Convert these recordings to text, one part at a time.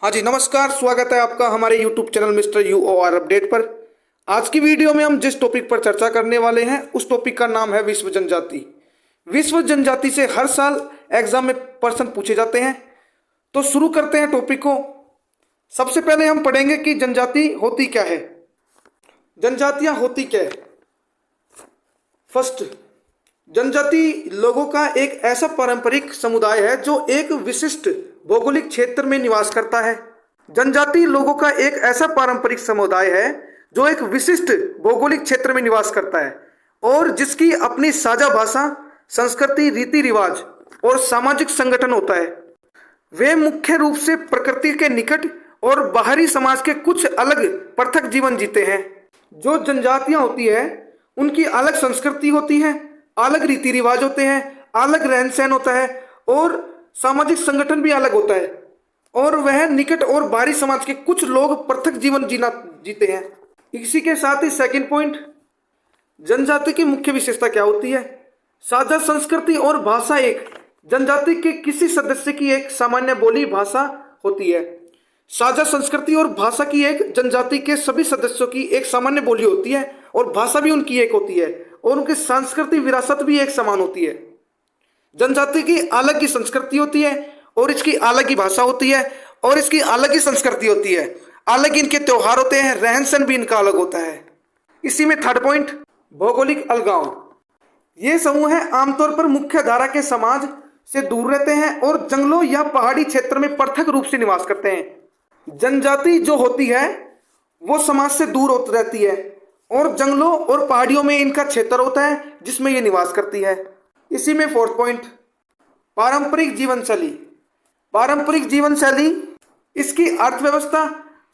हाँ जी, नमस्कार। स्वागत है आपका हमारे YouTube channel mister UOR update पर। आज की वीडियो में हम जिस टॉपिक पर चर्चा करने वाले हैं उस टॉपिक का नाम है विश्व जनजाति। विश्व जनजाति से हर साल एग्जाम में प्रश्न पूछे जाते हैं। तो शुरू करते हैं टॉपिक को। सबसे पहले हम पढ़ेंगे कि जनजाति होती क्या है। जनजातियां होती क्या है। फर्स्ट, जनजाति लोगों का एक ऐसा पारंपरिक समुदाय है जो एक विशिष्ट भौगोलिक क्षेत्र में निवास करता है। जनजाति लोगों का एक ऐसा पारंपरिक समुदाय है जो एक विशिष्ट भौगोलिक क्षेत्र में निवास करता है और जिसकी अपनी साझा भाषा, संस्कृति, रीति रिवाज और सामाजिक संगठन होता है। वे मुख्य रूप से प्रकृति के निकट और बाहरी समाज के कुछ अलग पृथक जीवन जीते हैं। जो जनजातियां होती है उनकी अलग संस्कृति होती है, अलग रीति रिवाज होते हैं, अलग रहन सहन होता है और सामाजिक संगठन भी अलग होता है और वह निकट और बाहरी समाज के कुछ लोग पृथक जीवन जीते हैं। इसी के साथ ही सेकंड पॉइंट, जनजाति की मुख्य विशेषता क्या होती है। साझा संस्कृति और भाषा। एक जनजाति के किसी सदस्य की एक सामान्य बोली भाषा होती है। साझा संस्कृति और भाषा की एक जनजाति के सभी सदस्यों की एक सामान्य बोली होती है और भाषा भी उनकी एक होती है और उनकी सांस्कृतिक विरासत भी एक समान होती है। जनजाति की अलग ही संस्कृति होती है और इसकी अलग ही भाषा होती है और इसकी अलग ही संस्कृति होती है, अलग इनके त्योहार होते हैं, रहन सहन भी इनका अलग होता है। इसी में थर्ड पॉइंट, भौगोलिक अलगाव। ये समूह है आमतौर पर मुख्य धारा के समाज से दूर रहते हैं और जंगलों या पहाड़ी क्षेत्र में पृथक रूप से निवास करते हैं। जनजाति जो होती है वो समाज से दूर होती रहती है और जंगलों और पहाड़ियों में इनका क्षेत्र होता है जिसमें ये निवास करती है। इसी में फोर्थ पॉइंट, पारंपरिक जीवन शैली। पारंपरिक जीवन शैली, इसकी अर्थव्यवस्था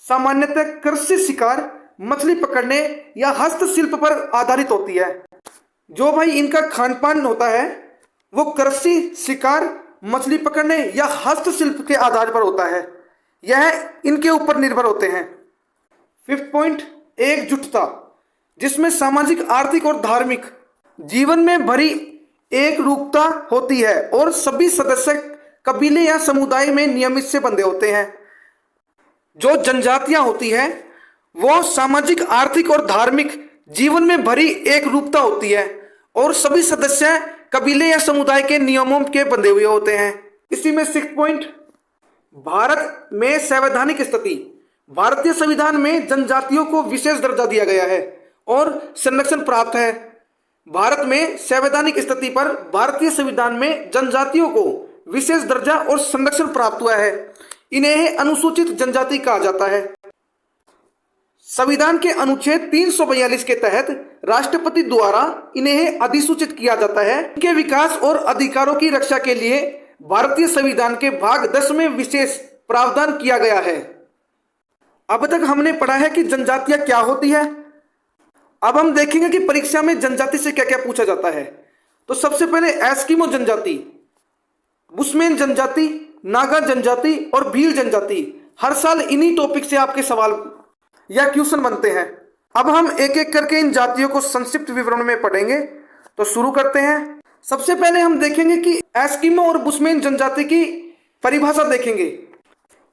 सामान्यतः कृषि, शिकार, मछली पकड़ने या हस्तशिल्प पर आधारित होती है। जो भाई इनका खान पान होता है वो कृषि, शिकार, मछली पकड़ने या हस्तशिल्प के आधार पर होता है, यह इनके ऊपर निर्भर होते हैं। फिफ्थ पॉइंट, एकजुटता, जिसमें सामाजिक, आर्थिक और धार्मिक जीवन में भरी एक रूपता होती है और सभी सदस्य कबीले या समुदाय में नियमित से बंधे होते हैं। जो जनजातियां होती है वो सामाजिक, आर्थिक और धार्मिक जीवन में भरी एक रूपता होती है और सभी सदस्य कबीले या समुदाय के नियमों के बंधे हुए होते हैं। इसी में सिक्स्थ पॉइंट, भारत में संवैधानिक स्थिति। भारतीय संविधान में जनजातियों को विशेष दर्जा दिया गया है और संरक्षण प्राप्त है। भारत में संवैधानिक स्थिति पर भारतीय संविधान में जनजातियों को विशेष दर्जा और संरक्षण प्राप्त हुआ है। इन्हें अनुसूचित जनजाति कहा जाता है। संविधान के अनुच्छेद 342 के तहत राष्ट्रपति द्वारा इन्हें अधिसूचित किया जाता है। इनके विकास और अधिकारों की रक्षा के लिए भारतीय संविधान के भाग 10 में विशेष प्रावधान किया गया है। अब तक हमने पढ़ा है कि जनजातियां क्या होती है। अब हम देखेंगे कि परीक्षा में जनजाति से क्या क्या पूछा जाता है। तो सबसे पहले एस्किमो जनजाति, बुशमैन जनजाति, नागा जनजाति और भील जनजाति। हर साल इन्हीं टॉपिक से आपके सवाल या क्वेश्चन बनते हैं। अब हम एक एक करके इन जातियों को संक्षिप्त विवरण में पढ़ेंगे। तो शुरू करते हैं। सबसे पहले हम देखेंगे कि एस्किमो और बुशमैन जनजाति की परिभाषा देखेंगे।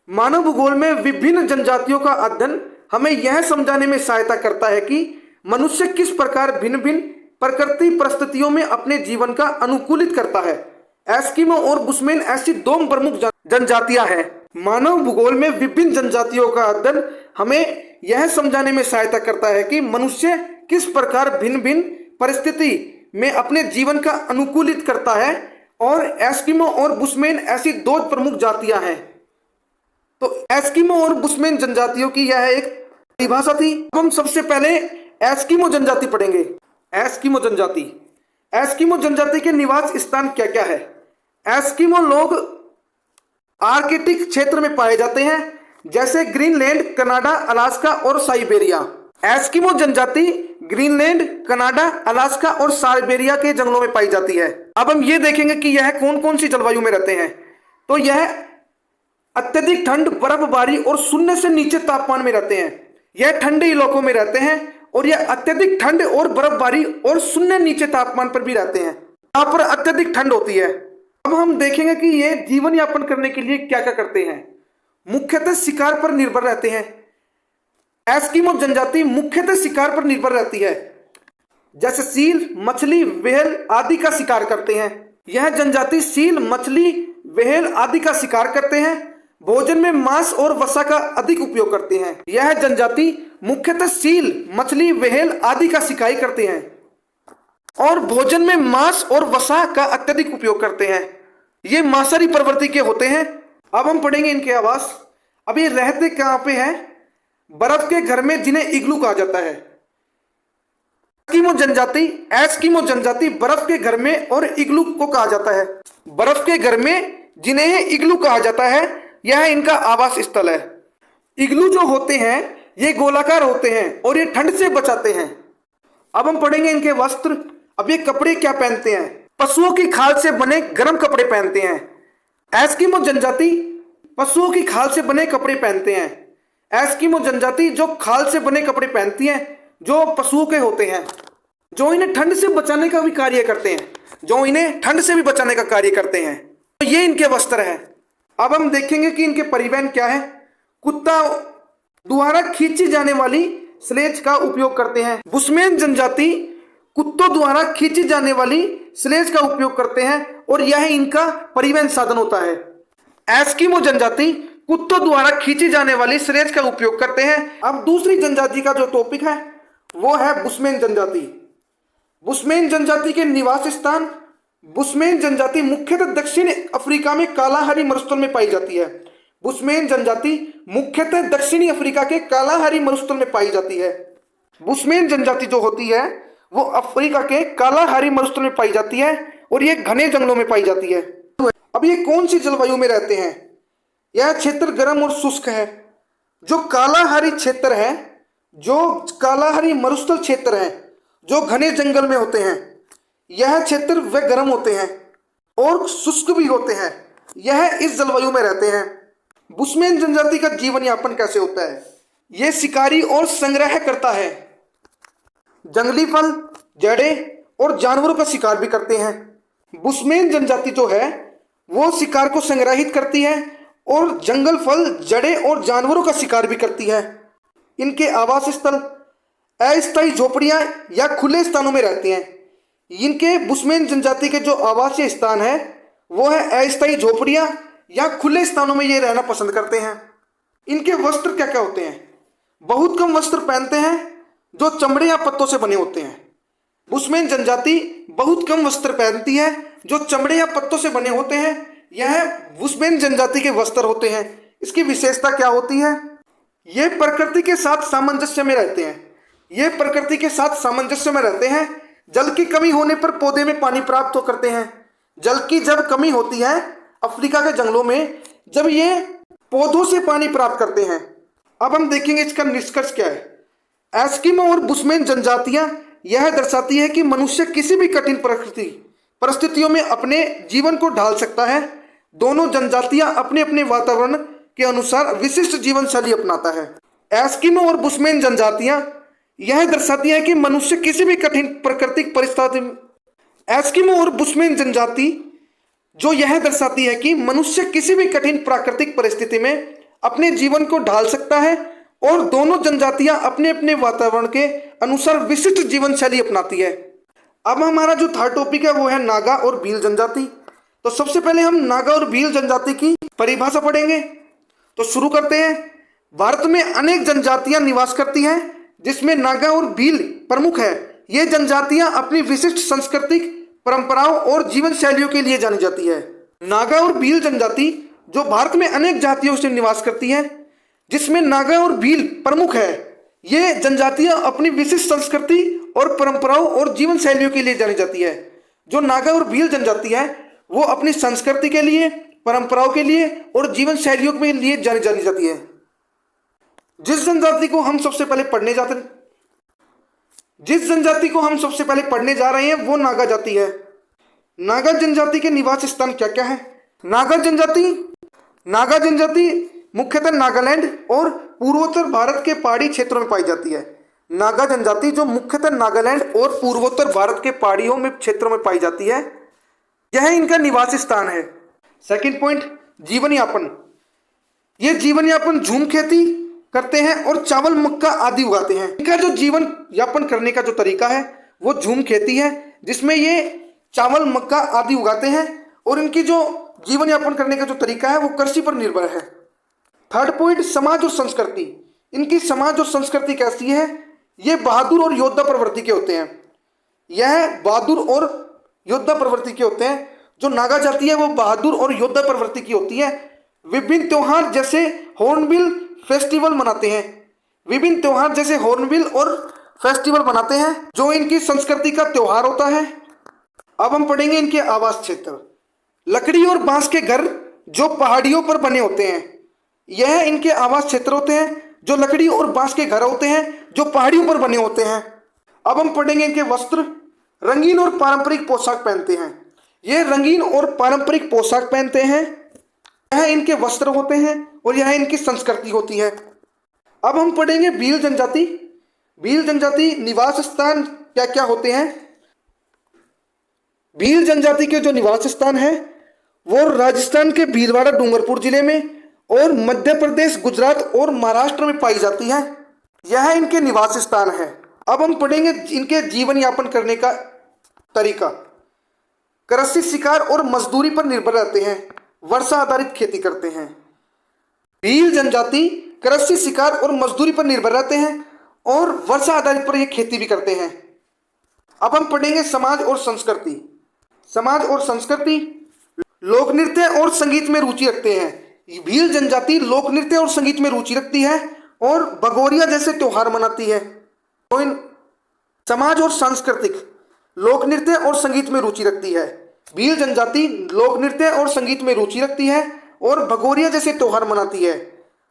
मानव भूगोल में विभिन्न जनजातियों का अध्ययन हमें यह समझाने में सहायता करता है कि मनुष्य किस प्रकार भिन्न भिन्न प्रकृति परिस्थितियों में अपने जीवन का अनुकूलित करता है। एस्किमो और बुशमैन ऐसी दो प्रमुख जनजातियां हैं। मानव भूगोल में विभिन्न जनजातियों का अध्ययन हमें यह समझाने में सहायता करता है कि मनुष्य किस प्रकार भिन्न भिन्न परिस्थिति में अपने जीवन का अनुकूलित करता है और एस्किमो और बुशमैन ऐसी दो प्रमुख जातियां हैं। तो एस्किमो और बुशमैन जनजातियों की यह एक परिभाषा थी। अब हम सबसे पहले एस्किमो जनजाति पढ़ेंगे। एस्किमो जनजाति, एस्किमो जनजाति के निवास स्थान क्या क्या है। एस्किमो लोग आर्कटिक क्षेत्र में पाए जाते हैं जैसे ग्रीनलैंड, कनाडा, अलास्का और साइबेरिया। एस्किमो जनजाति ग्रीनलैंड, कनाडा, अलास्का और साइबेरिया के जंगलों में पाई जाती है। अब हम ये देखेंगे कि यह कौन कौन सी जलवायु में रहते हैं। तो यह अत्यधिक ठंड, बर्फबारी और शून्य से नीचे तापमान में रहते हैं। यह ठंडे इलाकों में रहते हैं और यह अत्यधिक ठंड और बर्फबारी और शून्य नीचे तापमान पर भी रहते हैं। यहाँ पर अत्यधिक ठंड होती है। अब हम देखेंगे कि ये जीवन यापन करने के लिए क्या क्या करते हैं। मुख्यतः शिकार पर निर्भर रहते हैं। एस्किमो जनजाति मुख्यतः शिकार पर निर्भर रहती है, जैसे सील, मछली, व्हेल आदि का शिकार करते हैं। यह जनजाति सील, मछली, व्हेल आदि का शिकार करते हैं। भोजन में मांस और वसा का अधिक उपयोग करते हैं। यह जनजाति मुख्यतः सील, मछली, व्हेल आदि का शिकार करते हैं और भोजन में मांस और वसा का अत्यधिक उपयोग करते हैं। ये मांसाहारी प्रवृत्ति के होते हैं। अब हम पढ़ेंगे इनके आवास। अब ये रहते कहाँ पे हैं? बर्फ के घर में, जिन्हें इग्लू कहा जाता है। एस्किमो जनजाति बर्फ के घर में और इग्लू को कहा जाता है। बर्फ के घर में जिन्हें इग्लू कहा जाता है, यह इनका आवास स्थल है। इग्लू जो होते हैं ये गोलाकार होते हैं और ये ठंड से बचाते हैं। अब हम पढ़ेंगे इनके वस्त्र। अब ये कपड़े क्या पहनते हैं? पशुओं की खाल से बने गर्म कपड़े पहनते हैं। एस्किमो जनजाति पशुओं की खाल से बने कपड़े पहनते हैं। एस्किमो जनजाति जो खाल से बने कपड़े पहनती हैं, जो पशुओं के होते हैं, जो इन्हें ठंड से बचाने का भी कार्य करते हैं, जो इन्हें ठंड से भी बचाने का कार्य करते हैं। तो ये इनके वस्त्र हैं। अब हम देखेंगे कि इनके परिवहन क्या है। कुत्ता द्वारा खींची जाने वाली स्लेज का उपयोग करते हैं। बुशमैन जनजाति कुत्तों द्वारा खींची जाने वाली स्लेज का उपयोग करते हैं और यह इनका परिवहन साधन होता है। एस्किमो जनजाति कुत्तों द्वारा खींची जाने वाली स्लेज का उपयोग करते हैं। अब दूसरी जनजाति का जो टॉपिक है वो है बुशमैन जनजाति। बुशमैन जनजाति के निवास स्थान। बुशमैन जनजाति मुख्यतः दक्षिण अफ्रीका में कालाहारी मरुस्थल में पाई जाती है। बुशमैन जनजाति मुख्यतः दक्षिणी अफ्रीका के कालाहारी मरुस्थल में पाई जाती है। बुशमैन जनजाति जो होती है वो अफ्रीका के कालाहारी मरुस्थल में पाई जाती है और ये घने जंगलों में पाई जाती है। अब ये कौन सी जलवायु में रहते हैं? यह क्षेत्र गर्म और शुष्क है। जो कालाहारी क्षेत्र है, जो कालाहारी मरुस्थल क्षेत्र है, जो घने जंगल में होते हैं, यह क्षेत्र वे गर्म होते हैं और शुष्क भी होते हैं। यह इस जलवायु में रहते हैं। बुशमैन जनजाति का जीवन यापन कैसे होता है? यह शिकारी और संग्रह करता है। जंगली फल, जड़ें और जानवरों का शिकार भी करते हैं। बुशमैन जनजाति जो है वो शिकार को संग्रहित करती है और जंगल फल, जड़ें और जानवरों का शिकार भी करती है। इनके आवास स्थल अस्थायी झोपड़ियां या खुले स्थानों में रहते हैं। इनके बुशमैन जनजाति के जो आवासीय स्थान है वो है अस्थायी झोपड़ियां या खुले स्थानों में ये रहना पसंद करते हैं। इनके वस्त्र क्या क्या होते हैं? बहुत कम वस्त्र पहनते हैं जो चमड़े या पत्तों से बने होते हैं। बुशमैन जनजाति बहुत कम वस्त्र पहनती है जो चमड़े या पत्तों से बने होते हैं। यह बुशमैन जनजाति के वस्त्र होते हैं। इसकी विशेषता क्या होती है? ये प्रकृति के साथ सामंजस्य में रहते हैं। ये प्रकृति के साथ सामंजस्य में रहते हैं। जल की कमी होने पर पौधे में पानी प्राप्त तो करते हैं। जल की जब कमी होती है अफ्रीका के जंगलों में, जब ये पौधों से पानी प्राप्त करते हैं। अब हम देखेंगे इसका निष्कर्ष क्या है। एस्किमो और बुशमैन जनजातियां यह दर्शाती है कि मनुष्य किसी भी कठिन परिस्थितियों में अपने जीवन को ढाल सकता है। दोनों जनजातियां अपने अपने वातावरण के अनुसार विशिष्ट जीवन शैली अपनाता है। एस्किमो और बुशमैन जनजातियां यह दर्शाती है कि मनुष्य किसी भी कठिन प्राकृतिक परिस्थिति एस्किमो और बुशमैन जनजाति जो यह दर्शाती है कि मनुष्य किसी भी कठिन प्राकृतिक परिस्थिति में अपने जीवन को ढाल सकता है और दोनों जनजातियां अपने अपने वातावरण के अनुसार विशिष्ट जीवन शैली अपनाती है। अब हमारा जो थर्ड टॉपिक है वो है नागा और भील जनजाति। तो सबसे पहले हम नागा और भील जनजाति की परिभाषा पढ़ेंगे। तो शुरू करते हैं। भारत में अनेक जनजातियां निवास करती हैं जिसमें नागा और भील प्रमुख है। ये जनजातियां अपनी विशिष्ट सांस्कृतिक परंपराओं और जीवन शैलियों के लिए जानी जाती है। नागा और भील जनजाति जो भारत में अनेक जातियों से निवास करती है जिसमें नागा और भील प्रमुख है। ये जनजातियां अपनी विशिष्ट संस्कृति और परंपराओं और जीवन शैलियों के लिए जानी जाती है। जो नागा और भील जनजाति है वो अपनी संस्कृति के लिए, परंपराओं के लिए और जीवन शैलियों के लिए जानी जाती है। जिस जनजाति को हम सबसे पहले पढ़ने जा रहे हैं वो नागा जाति है। नागा जनजाति के निवास स्थान क्या क्या है? नागा जनजाति मुख्यतः नागालैंड और पूर्वोत्तर भारत के पहाड़ी क्षेत्रों में पाई जाती है। नागा जनजाति जो मुख्यतः नागालैंड और पूर्वोत्तर भारत के पहाड़ियों में क्षेत्रों में पाई जाती है, यह इनका निवास स्थान है। सेकंड पॉइंट, जीवन यापन। ये जीवन यापन झूम खेती करते हैं और चावल मक्का आदि उगाते हैं। इनका जो जीवन यापन करने का जो तरीका है वो झूम खेती है, जिसमें ये चावल मक्का आदि उगाते हैं और इनकी जो जीवन यापन करने का जो तरीका है वो कृषि पर निर्भर है। थर्ड पॉइंट, समाज और संस्कृति। इनकी समाज और संस्कृति कैसी है? ये बहादुर और योद्धा प्रवृत्ति के होते हैं। यह बहादुर और योद्धा प्रवृत्ति के होते हैं। जो नागा जाति है वो बहादुर और योद्धा प्रवृत्ति की होती है। विभिन्न त्योहार जैसे हॉर्नबिल फेस्टिवल मनाते हैं। विभिन्न त्योहार जैसे हॉर्नबिल और फेस्टिवल मनाते हैं जो इनकी संस्कृति का त्योहार होता है। अब हम पढ़ेंगे इनके आवास क्षेत्र। लकड़ी और बांस के घर जो पहाड़ियों पर बने होते हैं, यह इनके आवास क्षेत्र होते हैं। जो लकड़ी और बांस के घर होते हैं जो पहाड़ियों पर बने होते हैं। अब हम पढ़ेंगे इनके वस्त्र। रंगीन और पारंपरिक पोशाक पहनते हैं। ये रंगीन और पारंपरिक पोशाक पहनते हैं। यह इनके वस्त्र होते हैं और यह इनकी संस्कृति होती है। अब हम पढ़ेंगे भील जनजाति। भील जनजाति निवास स्थान क्या क्या होते हैं? भील जनजाति के जो निवास स्थान है वो राजस्थान के भीलवाड़ा डूंगरपुर जिले में और मध्य प्रदेश, गुजरात और महाराष्ट्र में पाई जाती है। यह इनके निवास स्थान है। अब हम पढ़ेंगे इनके जीवन यापन करने का तरीका। कृषि, शिकार और मजदूरी पर निर्भर रहते हैं। वर्षा आधारित खेती करते हैं। भील जनजाति कृषि, शिकार और मजदूरी पर निर्भर रहते हैं और वर्षा आधारित पर यह खेती भी करते हैं। अब हम पढ़ेंगे समाज और संस्कृति। समाज और संस्कृति, लोक नृत्य और संगीत में रुचि रखते हैं। भील जनजाति लोक नृत्य और संगीत में रुचि रखती है और भगोरिया जैसे त्योहार मनाती है। तो इन समाज और सांस्कृतिक, लोक नृत्य और संगीत में रुचि रखती है। भील जनजाति लोक नृत्य और संगीत में रुचि रखती है और भगोरिया जैसे त्योहार मनाती है।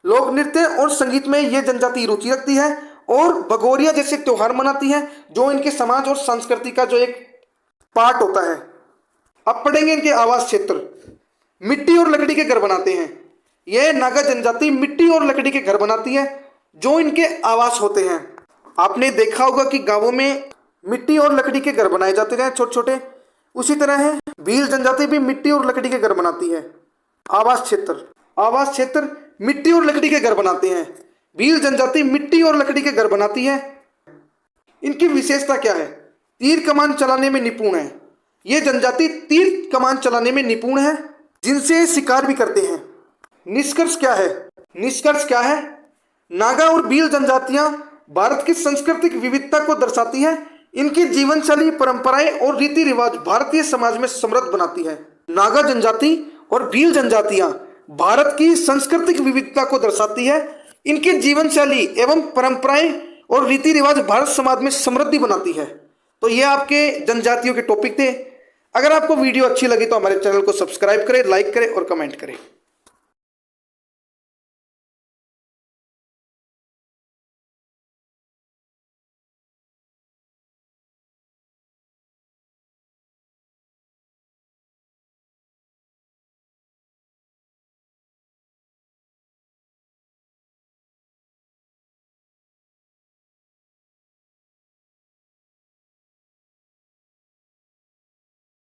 लोक नृत्य और संगीत में यह जनजाति रुचि रखती है और भगोरिया जैसे त्योहार मनाती है जो इनके समाज और संस्कृति का जो एक पार्ट होता है। अब पढ़ेंगे इनके आवास क्षेत्र। मिट्टी और लकड़ी के घर बनाते हैं। यह नागा जनजाति मिट्टी और लकड़ी के घर बनाती है जो इनके आवास होते हैं। आपने देखा होगा कि गांवों में मिट्टी और लकड़ी के घर बनाए जाते हैं छोटे छोटे, उसी तरह है भील जनजाति भी मिट्टी और लकड़ी के घर बनाती है। आवास क्षेत्र, आवास क्षेत्र मिट्टी और लकड़ी के घर बनाते हैं। भील जनजाति मिट्टी और लकड़ी के घर बनाती है। इनकी विशेषता क्या है? तीर कमान चलाने में निपुण है। ये जनजाति तीर कमान चलाने में निपुण है, जिनसे शिकार भी करते हैं। निष्कर्ष क्या है? निष्कर्ष क्या है? नागा और भील जनजातियां भारत की सांस्कृतिक विविधता को दर्शाती है। इनकी जीवन शैली, परंपराएं और रीति रिवाज भारतीय समाज में समृद्ध बनाती है। नागा जनजाति और भील जनजातियां भारत की सांस्कृतिक विविधता को दर्शाती है। इनकी जीवन शैली एवं परंपराएं और रीति रिवाज भारत समाज में समृद्धि बनाती है। तो ये आपके जनजातियों के टॉपिक थे। अगर आपको वीडियो अच्छी लगी तो हमारे चैनल को सब्सक्राइब करें, लाइक करें और कमेंट करें।